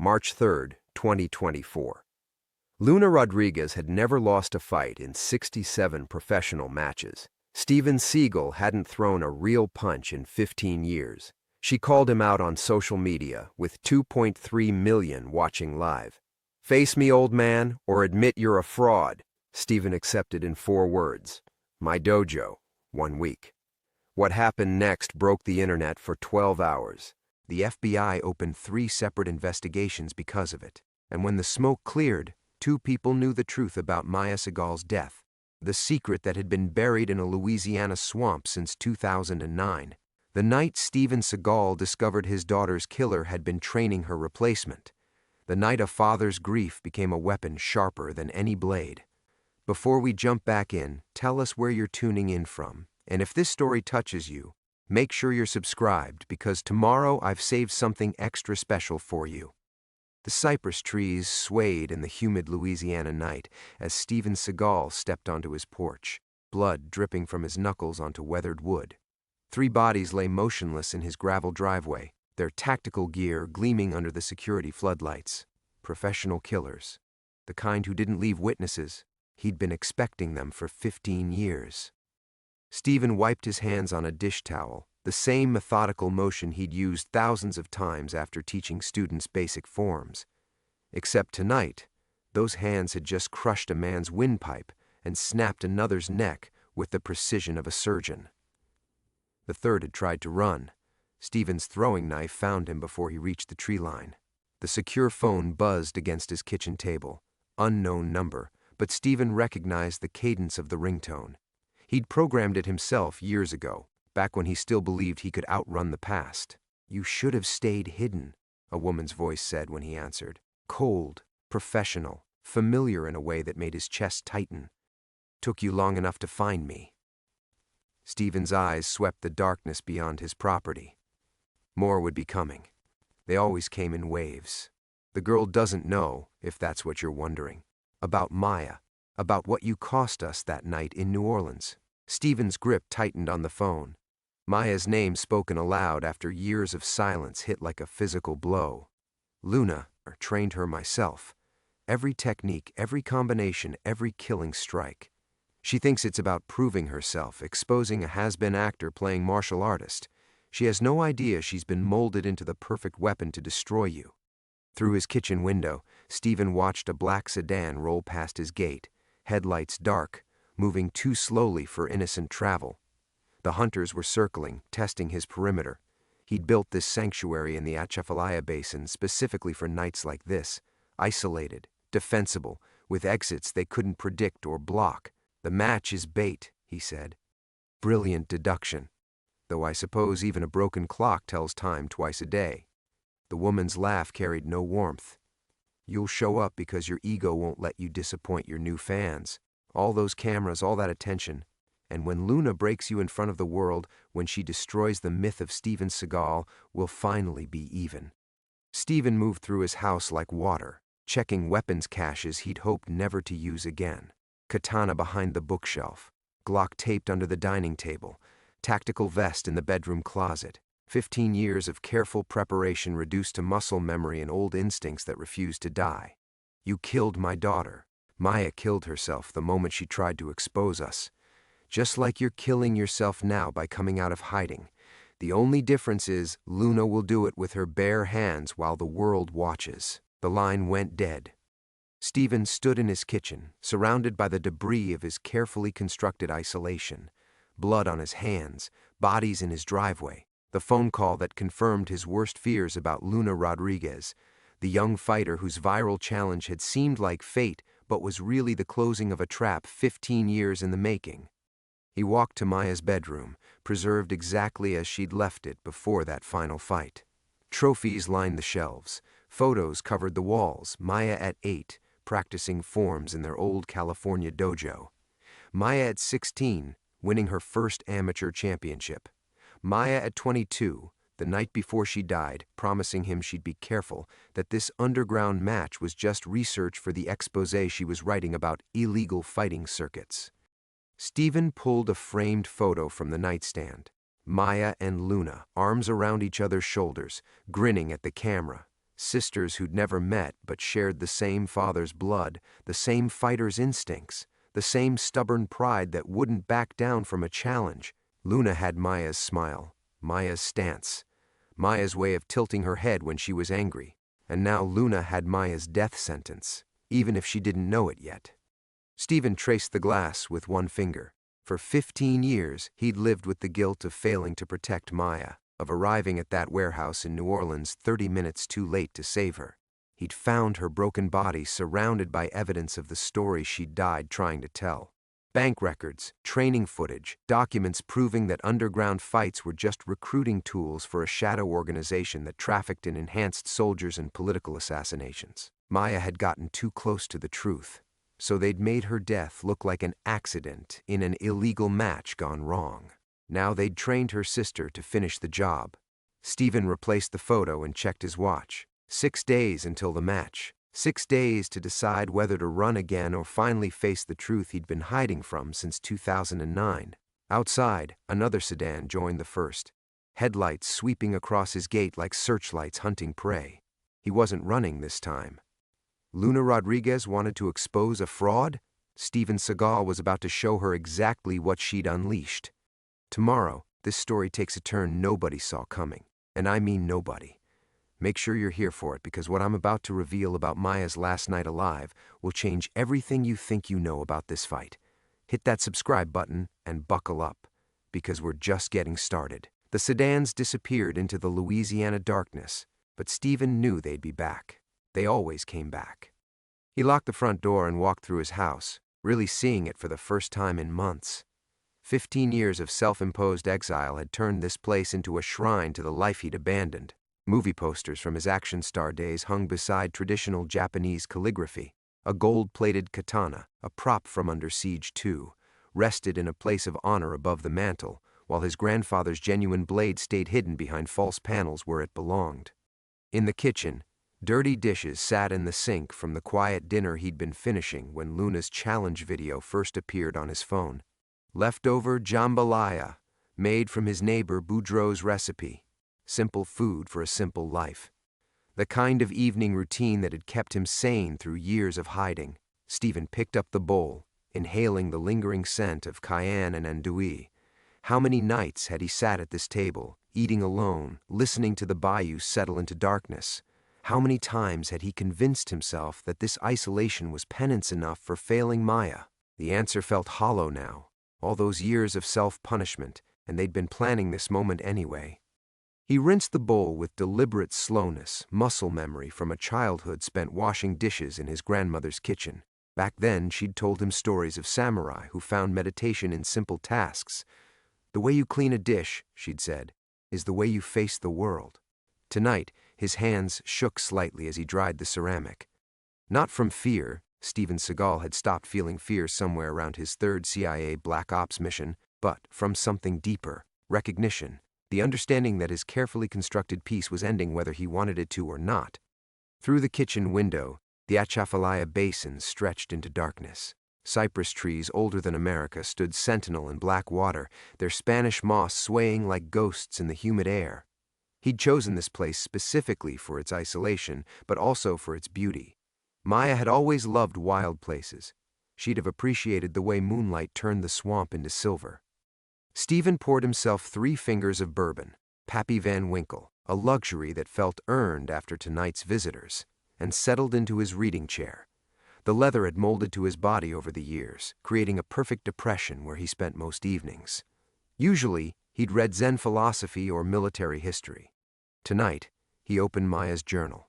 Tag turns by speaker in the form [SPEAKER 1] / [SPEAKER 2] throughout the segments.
[SPEAKER 1] March 3, 2024. Luna Rodriguez had never lost a fight in 67 professional matches. Steven Seagal hadn't thrown a real punch in 15 years. She called him out on social media, with 2.3 million watching live. "Face me, old man, or admit you're a fraud," Steven accepted in 4 words. "My dojo, 1 week." What happened next broke the internet for 12 hours. The FBI opened 3 separate investigations because of it. And when the smoke cleared, 2 people knew the truth about Maya Seagal's death, the secret that had been buried in a Louisiana swamp since 2009. The night Steven Seagal discovered his daughter's killer had been training her replacement. The night a father's grief became a weapon sharper than any blade. Before we jump back in, tell us where you're tuning in from. And if this story touches you, make sure you're subscribed, because tomorrow I've saved something extra special for you. The cypress trees swayed in the humid Louisiana night as Steven Seagal stepped onto his porch, blood dripping from his knuckles onto weathered wood. 3 bodies lay motionless in his gravel driveway, their tactical gear gleaming under the security floodlights. Professional killers. The kind who didn't leave witnesses. He'd been expecting them for 15 years. Steven wiped his hands on a dish towel, the same methodical motion he'd used thousands of times after teaching students basic forms. Except tonight, those hands had just crushed a man's windpipe and snapped another's neck with the precision of a surgeon. The third had tried to run. Steven's throwing knife found him before he reached the tree line. The secure phone buzzed against his kitchen table. Unknown number, but Steven recognized the cadence of the ringtone. He'd programmed it himself years ago, back when he still believed he could outrun the past. "You should have stayed hidden," a woman's voice said when he answered. Cold, professional, familiar in a way that made his chest tighten. "Took you long enough to find me." Steven's eyes swept the darkness beyond his property. More would be coming. They always came in waves. The girl doesn't know, if that's what you're wondering. About Maya. About what you cost us that night in New Orleans. Steven's grip tightened on the phone. Maya's name spoken aloud after years of silence hit like a physical blow. Luna, trained her myself. Every technique, every combination, every killing strike. She thinks it's about proving herself, exposing a has-been actor playing martial artist. She has no idea she's been molded into the perfect weapon to destroy you. Through his kitchen window, Steven watched a black sedan roll past his gate, headlights dark, moving too slowly for innocent travel. The hunters were circling, testing his perimeter. He'd built this sanctuary in the Atchafalaya Basin specifically for nights like this, isolated, defensible, with exits they couldn't predict or block. "The match is bait," he said. Brilliant deduction. Though I suppose even a broken clock tells time twice a day. The woman's laugh carried no warmth. "You'll show up because your ego won't let you disappoint your new fans. All those cameras, all that attention. And when Luna breaks you in front of the world, when she destroys the myth of Steven Seagal, we'll finally be even." Steven moved through his house like water, checking weapons caches he'd hoped never to use again. Katana behind the bookshelf, Glock taped under the dining table, tactical vest in the bedroom closet. 15 years of careful preparation reduced to muscle memory and old instincts that refused to die. "You killed my daughter. Maya killed herself the moment she tried to expose us. Just like you're killing yourself now by coming out of hiding. The only difference is Luna will do it with her bare hands while the world watches." The line went dead. Steven stood in his kitchen, surrounded by the debris of his carefully constructed isolation. Blood on his hands, bodies in his driveway. The phone call that confirmed his worst fears about Luna Rodriguez, the young fighter whose viral challenge had seemed like fate but was really the closing of a trap 15 years in the making. He walked to Maya's bedroom, preserved exactly as she'd left it before that final fight. Trophies lined the shelves. Photos covered the walls. Maya at 8, practicing forms in their old California dojo. Maya at 16, winning her first amateur championship. Maya at 22, the night before she died, promising him she'd be careful, that this underground match was just research for the exposé she was writing about illegal fighting circuits. Steven pulled a framed photo from the nightstand. Maya and Luna, arms around each other's shoulders, grinning at the camera. Sisters who'd never met but shared the same father's blood, the same fighter's instincts, the same stubborn pride that wouldn't back down from a challenge. Luna had Maya's smile, Maya's stance, Maya's way of tilting her head when she was angry. And now Luna had Maya's death sentence, even if she didn't know it yet. Stephen traced the glass with one finger. For 15 years, he'd lived with the guilt of failing to protect Maya, of arriving at that warehouse in New Orleans 30 minutes too late to save her. He'd found her broken body surrounded by evidence of the story she'd died trying to tell. Bank records, training footage, documents proving that underground fights were just recruiting tools for a shadow organization that trafficked in enhanced soldiers and political assassinations. Maya had gotten too close to the truth, so they'd made her death look like an accident in an illegal match gone wrong. Now they'd trained her sister to finish the job. Stephen replaced the photo and checked his watch. 6 days until the match. 6 days to decide whether to run again or finally face the truth he'd been hiding from since 2009. Outside, another sedan joined the first, headlights sweeping across his gate like searchlights hunting prey. He wasn't running this time. Luna Rodriguez wanted to expose a fraud? Steven Seagal was about to show her exactly what she'd unleashed. Tomorrow, this story takes a turn nobody saw coming. And I mean nobody. Make sure you're here for it, because what I'm about to reveal about Maya's last night alive will change everything you think you know about this fight. Hit that subscribe button and buckle up, because we're just getting started. The sedans disappeared into the Louisiana darkness, but Stephen knew they'd be back. They always came back. He locked the front door and walked through his house, really seeing it for the first time in months. 15 years of self-imposed exile had turned this place into a shrine to the life he'd abandoned. Movie posters from his action star days hung beside traditional Japanese calligraphy. A gold-plated katana, a prop from Under Siege 2, rested in a place of honor above the mantel, while his grandfather's genuine blade stayed hidden behind false panels where it belonged. In the kitchen, dirty dishes sat in the sink from the quiet dinner he'd been finishing when Luna's challenge video first appeared on his phone. Leftover jambalaya, made from his neighbor Boudreaux's recipe. Simple food for a simple life. The kind of evening routine that had kept him sane through years of hiding. Stephen picked up the bowl, inhaling the lingering scent of cayenne and andouille. How many nights had he sat at this table, eating alone, listening to the bayou settle into darkness? How many times had he convinced himself that this isolation was penance enough for failing Maya? The answer felt hollow now. All those years of self-punishment, and they'd been planning this moment anyway. He rinsed the bowl with deliberate slowness, muscle memory from a childhood spent washing dishes in his grandmother's kitchen. Back then, she'd told him stories of samurai who found meditation in simple tasks. The way you clean a dish, she'd said, is the way you face the world. Tonight, his hands shook slightly as he dried the ceramic. Not from fear. Steven Seagal had stopped feeling fear somewhere around his third CIA Black Ops mission, but from something deeper, recognition. The understanding that his carefully constructed piece was ending whether he wanted it to or not. Through the kitchen window, the Atchafalaya Basin stretched into darkness. Cypress trees older than America stood sentinel in black water, their Spanish moss swaying like ghosts in the humid air. He'd chosen this place specifically for its isolation, but also for its beauty. Maya had always loved wild places. She'd have appreciated the way moonlight turned the swamp into silver. Stephen poured himself 3 fingers of bourbon, Pappy Van Winkle, a luxury that felt earned after tonight's visitors, and settled into his reading chair. The leather had molded to his body over the years, creating a perfect depression where he spent most evenings. Usually, he'd read Zen philosophy or military history. Tonight, he opened Maya's journal.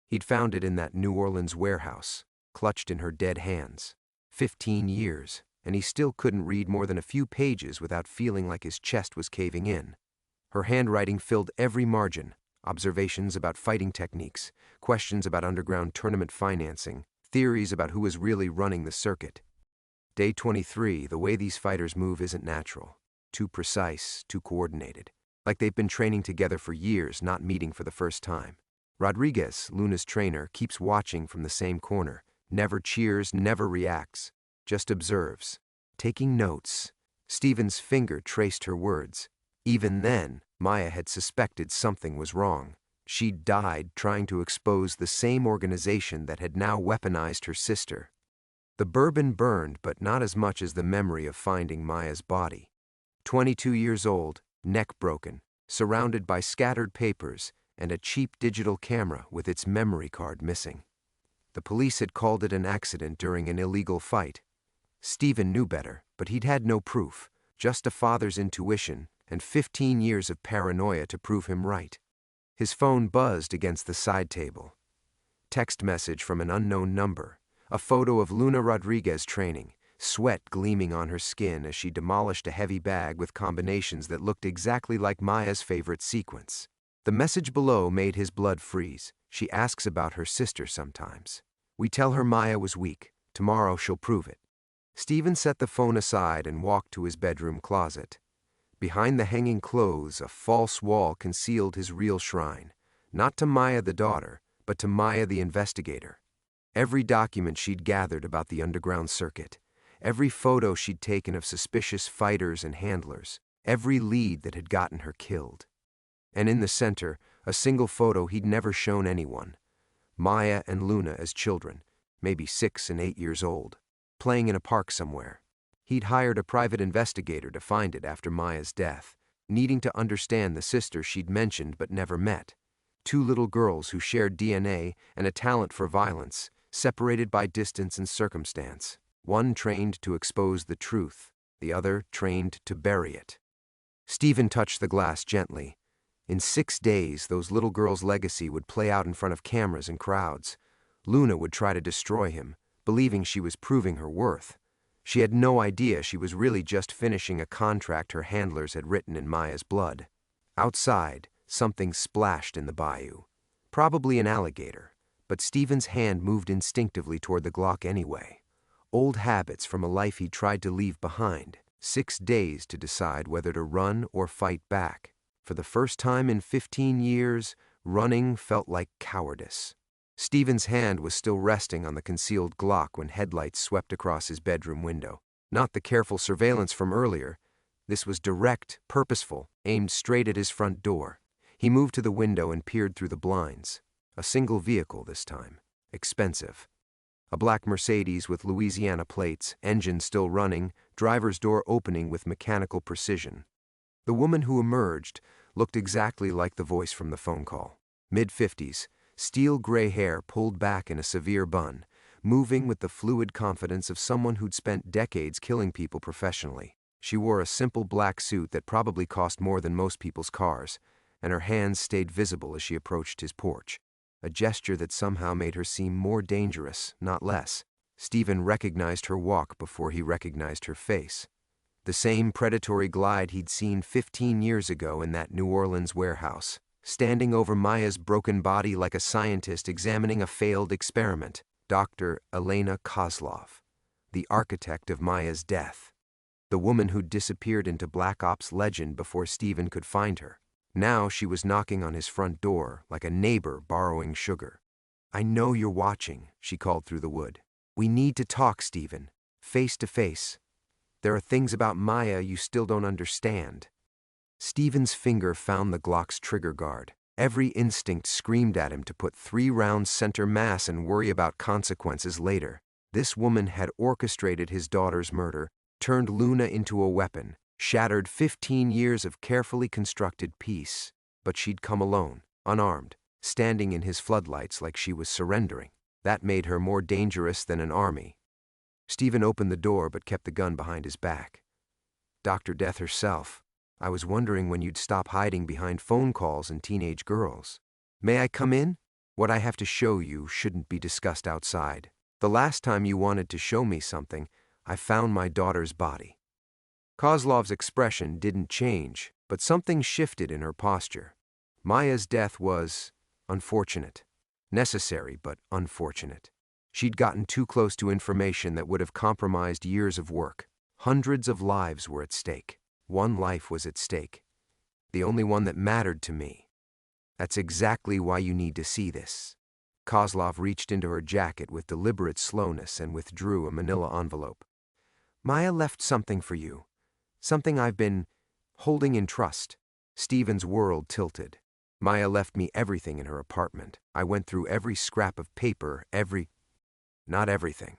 [SPEAKER 1] He'd found it in that New Orleans warehouse, clutched in her dead hands. 15 years. And he still couldn't read more than a few pages without feeling like his chest was caving in. Her handwriting filled every margin, observations about fighting techniques, questions about underground tournament financing, theories about who was really running the circuit. Day 23, the way these fighters move isn't natural. Too precise, too coordinated. Like they've been training together for years, not meeting for the first time. Rodriguez, Luna's trainer, keeps watching from the same corner, never cheers, never reacts. Just observes, taking notes. Stephen's finger traced her words. Even then, Maya had suspected something was wrong. She'd died trying to expose the same organization that had now weaponized her sister. The bourbon burned, but not as much as the memory of finding Maya's body. 22 years old, neck broken, surrounded by scattered papers and a cheap digital camera with its memory card missing. The police had called it an accident during an illegal fight. Stephen knew better, but he'd had no proof, just a father's intuition and 15 years of paranoia to prove him right. His phone buzzed against the side table. Text message from an unknown number, a photo of Luna Rodriguez training, sweat gleaming on her skin as she demolished a heavy bag with combinations that looked exactly like Maya's favorite sequence. The message below made his blood freeze. She asks about her sister sometimes. We tell her Maya was weak. Tomorrow she'll prove it. Stephen set the phone aside and walked to his bedroom closet. Behind the hanging clothes, a false wall concealed his real shrine, not to Maya the daughter, but to Maya the investigator. Every document she'd gathered about the underground circuit, every photo she'd taken of suspicious fighters and handlers, every lead that had gotten her killed. And in the center, a single photo he'd never shown anyone. Maya and Luna as children, maybe 6 and 8 years old, playing in a park somewhere. He'd hired a private investigator to find it after Maya's death, needing to understand the sister she'd mentioned but never met. 2 little girls who shared DNA and a talent for violence, separated by distance and circumstance. One trained to expose the truth, the other trained to bury it. Stephen touched the glass gently. In 6 days, those little girls' legacy would play out in front of cameras and crowds. Luna would try to destroy him, believing she was proving her worth. She had no idea she was really just finishing a contract her handlers had written in Maya's blood. Outside, something splashed in the bayou. Probably an alligator, but Stephen's hand moved instinctively toward the Glock anyway. Old habits from a life he'd tried to leave behind. 6 days to decide whether to run or fight back. For the first time in 15 years, running felt like cowardice. Stephen's hand was still resting on the concealed Glock when headlights swept across his bedroom window. Not the careful surveillance from earlier. This was direct, purposeful, aimed straight at his front door. He moved to the window and peered through the blinds. A single vehicle this time. Expensive. A black Mercedes with Louisiana plates, engine still running, driver's door opening with mechanical precision. The woman who emerged looked exactly like the voice from the phone call. Mid-50s, steel gray hair pulled back in a severe bun, moving with the fluid confidence of someone who'd spent decades killing people professionally. She wore a simple black suit that probably cost more than most people's cars, and her hands stayed visible as she approached his porch. A gesture that somehow made her seem more dangerous, not less. Stephen recognized her walk before he recognized her face. The same predatory glide he'd seen 15 years ago in that New Orleans warehouse, standing over Maya's broken body like a scientist examining a failed experiment. Dr. Elena Kozlov, the architect of Maya's death. The woman who'd disappeared into Black Ops legend before Stephen could find her. Now she was knocking on his front door like a neighbor borrowing sugar. "I know you're watching," she called through the wood. "We need to talk, Stephen. Face to face. There are things about Maya you still don't understand." Stephen's finger found the Glock's trigger guard. Every instinct screamed at him to put 3 rounds center mass and worry about consequences later. This woman had orchestrated his daughter's murder, turned Luna into a weapon, shattered 15 years of carefully constructed peace. But she'd come alone, unarmed, standing in his floodlights like she was surrendering. That made her more dangerous than an army. Stephen opened the door but kept the gun behind his back. "Dr. Death herself. I was wondering when you'd stop hiding behind phone calls and teenage girls. May I come in? What I have to show you shouldn't be discussed outside. The last time you wanted to show me something, I found my daughter's body." Kozlov's expression didn't change, but something shifted in her posture. Maya's death was unfortunate. Necessary, but unfortunate. She'd gotten too close to information that would have compromised years of work. Hundreds of lives were at stake. One life was at stake. The only one that mattered to me. That's exactly why you need to see this. Kozlov reached into her jacket with deliberate slowness and withdrew a manila envelope. "Maya left something for you. Something I've been holding in trust." Stephen's world tilted. Maya left me everything in her apartment. I went through every scrap of paper, not everything.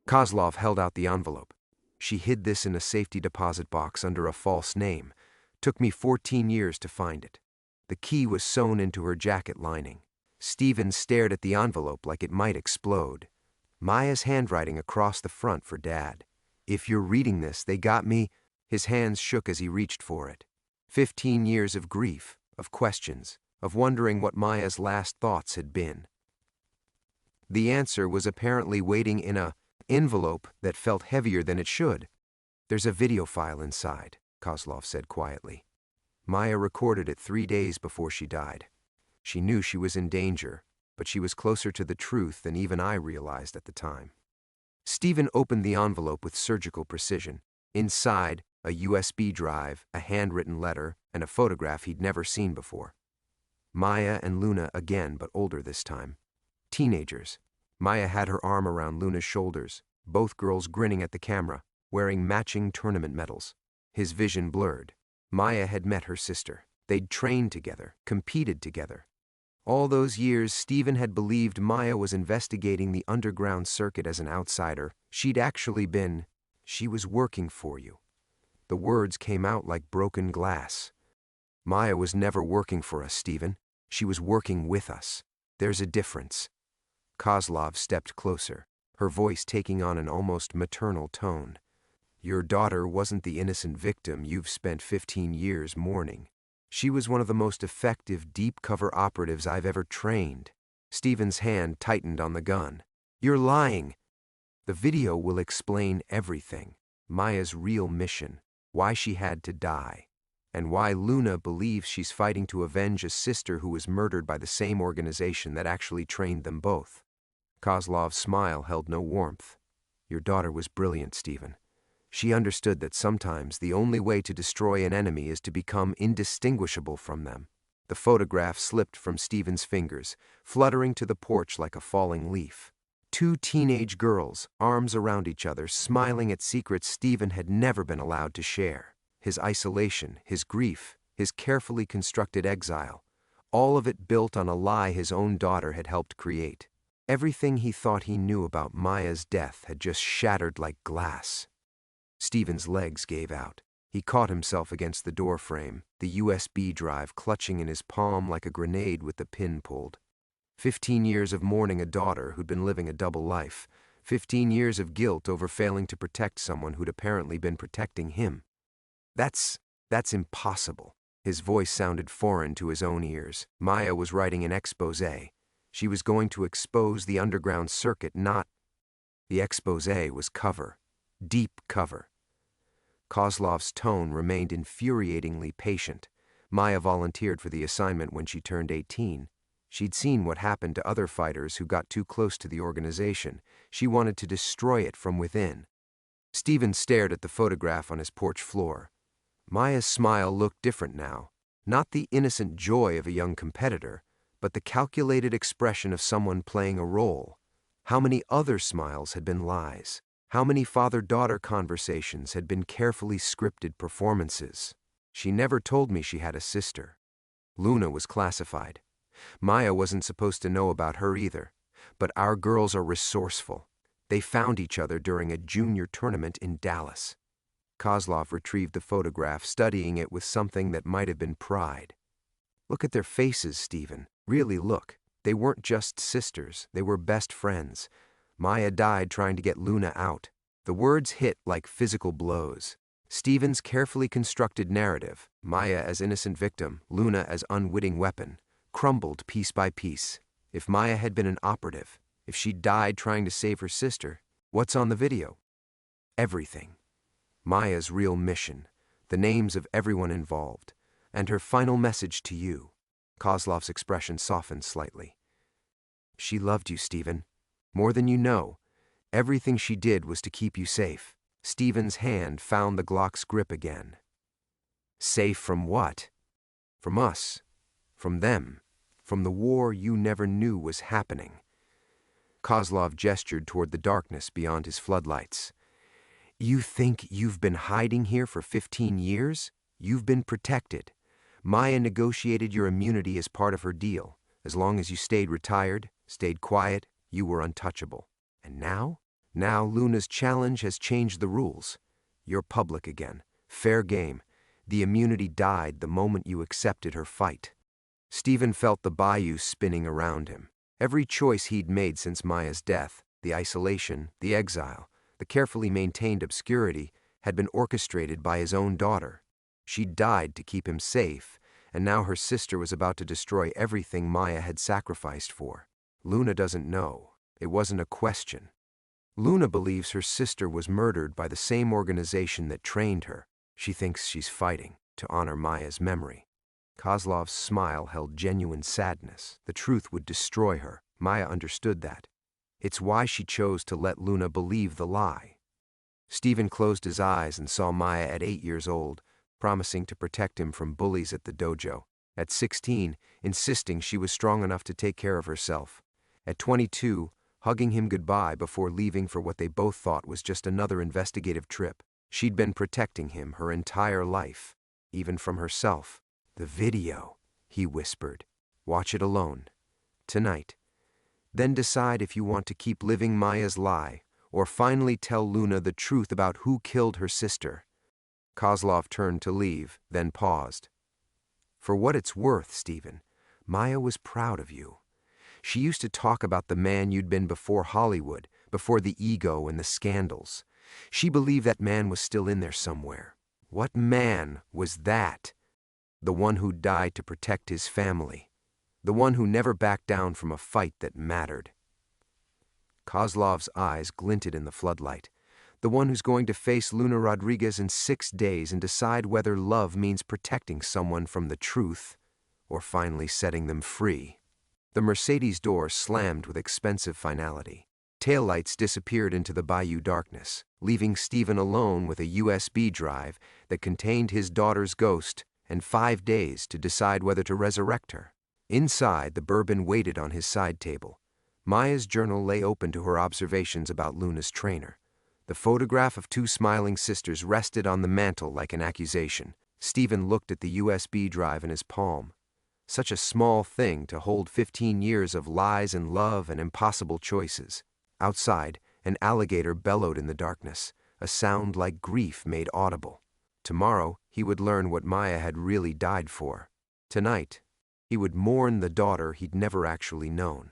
[SPEAKER 1] Kozlov held out the envelope. She hid this in a safety deposit box under a false name. Took me 14 years to find it. The key was sewn into her jacket lining. Stephen stared at the envelope like it might explode. Maya's handwriting across the front for Dad. If you're reading this, they got me. His hands shook as he reached for it. 15 years of grief, of questions, of wondering what Maya's last thoughts had been. The answer was apparently waiting in a envelope that felt heavier than it should. There's a video file inside, Kozlov said quietly. Maya recorded it 3 days before she died. She knew she was in danger, but she was closer to the truth than even I realized at the time. Stephen opened the envelope with surgical precision. Inside, a USB drive, a handwritten letter, and a photograph he'd never seen before. Maya and Luna again, but older this time. Teenagers. Maya had her arm around Luna's shoulders, both girls grinning at the camera, wearing matching tournament medals. His vision blurred. Maya had met her sister. They'd trained together, competed together. All those years, Stephen had believed Maya was investigating the underground circuit as an outsider. She'd actually been, she was working for you. The words came out like broken glass. Maya was never working for us, Stephen. She was working with us. There's a difference. Kozlov stepped closer, her voice taking on an almost maternal tone. Your daughter wasn't the innocent victim you've spent 15 years mourning. She was one of the most effective deep-cover operatives I've ever trained. Stephen's hand tightened on the gun. You're lying. The video will explain everything. Maya's real mission, why she had to die, and why Luna believes she's fighting to avenge a sister who was murdered by the same organization that actually trained them both. Kozlov's smile held no warmth. Your daughter was brilliant, Stephen. She understood that sometimes the only way to destroy an enemy is to become indistinguishable from them. The photograph slipped from Stephen's fingers, fluttering to the porch like a falling leaf. 2 teenage girls, arms around each other, smiling at secrets Stephen had never been allowed to share. His isolation, his grief, his carefully constructed exile, all of it built on a lie his own daughter had helped create. Everything he thought he knew about Maya's death had just shattered like glass. Stephen's legs gave out. He caught himself against the door frame, the USB drive clutching in his palm like a grenade with the pin pulled. 15 years of mourning a daughter who'd been living a double life. 15 years of guilt over failing to protect someone who'd apparently been protecting him. That's impossible. His voice sounded foreign to his own ears. Maya was writing an exposé. She was going to expose the underground circuit, not... The exposé was cover. Deep cover. Kozlov's tone remained infuriatingly patient. Maya volunteered for the assignment when she turned 18. She'd seen what happened to other fighters who got too close to the organization. She wanted to destroy it from within. Stephen stared at the photograph on his porch floor. Maya's smile looked different now. Not the innocent joy of a young competitor, but the calculated expression of someone playing a role. How many other smiles had been lies? How many father-daughter conversations had been carefully scripted performances? She never told me she had a sister. Luna was classified. Maya wasn't supposed to know about her either. But our girls are resourceful. They found each other during a junior tournament in Dallas. Kozlov retrieved the photograph, studying it with something that might have been pride. Look at their faces, Stephen. Really look. They weren't just sisters. They were best friends. Maya died trying to get Luna out. The words hit like physical blows. Stephen's carefully constructed narrative, Maya as innocent victim, Luna as unwitting weapon, crumbled piece by piece. If Maya had been an operative, if she died trying to save her sister, what's on the video? Everything. Maya's real mission, the names of everyone involved, and her final message to you. Kozlov's expression softened slightly. She loved you, Stephen. More than you know. Everything she did was to keep you safe. Stephen's hand found the Glock's grip again. Safe from what? From us. From them. From the war you never knew was happening. Kozlov gestured toward the darkness beyond his floodlights. You think you've been hiding here for 15 years? You've been protected. Maya negotiated your immunity as part of her deal. As long as you stayed retired, stayed quiet, you were untouchable. And now? Now Luna's challenge has changed the rules. You're public again. Fair game. The immunity died the moment you accepted her fight. Stephen felt the bayou spinning around him. Every choice he'd made since Maya's death, the isolation, the exile, the carefully maintained obscurity, had been orchestrated by his own daughter. She died to keep him safe, and now her sister was about to destroy everything Maya had sacrificed for. Luna doesn't know. It wasn't a question. Luna believes her sister was murdered by the same organization that trained her. She thinks she's fighting to honor Maya's memory. Kozlov's smile held genuine sadness. The truth would destroy her. Maya understood that. It's why she chose to let Luna believe the lie. Stephen closed his eyes and saw Maya at 8 years old, promising to protect him from bullies at the dojo. At 16, insisting she was strong enough to take care of herself. At 22, hugging him goodbye before leaving for what they both thought was just another investigative trip. She'd been protecting him her entire life, even from herself. The video, he whispered. Watch it alone. Tonight. Then decide if you want to keep living Maya's lie, or finally tell Luna the truth about who killed her sister. Kozlov turned to leave, then paused. For what it's worth, Stephen, Maya was proud of you. She used to talk about the man you'd been before Hollywood, before the ego and the scandals. She believed that man was still in there somewhere. What man was that? The one who died to protect his family. The one who never backed down from a fight that mattered. Kozlov's eyes glinted in the floodlight. The one who's going to face Luna Rodriguez in 6 days and decide whether love means protecting someone from the truth or finally setting them free. The Mercedes door slammed with expensive finality. Taillights disappeared into the bayou darkness, leaving Stephen alone with a USB drive that contained his daughter's ghost and 5 days to decide whether to resurrect her. Inside, the bourbon waited on his side table. Maya's journal lay open to her observations about Luna's trainer. The photograph of 2 smiling sisters rested on the mantel like an accusation. Stephen looked at the USB drive in his palm. Such a small thing to hold 15 years of lies and love and impossible choices. Outside, an alligator bellowed in the darkness, a sound like grief made audible. Tomorrow, he would learn what Maya had really died for. Tonight, he would mourn the daughter he'd never actually known.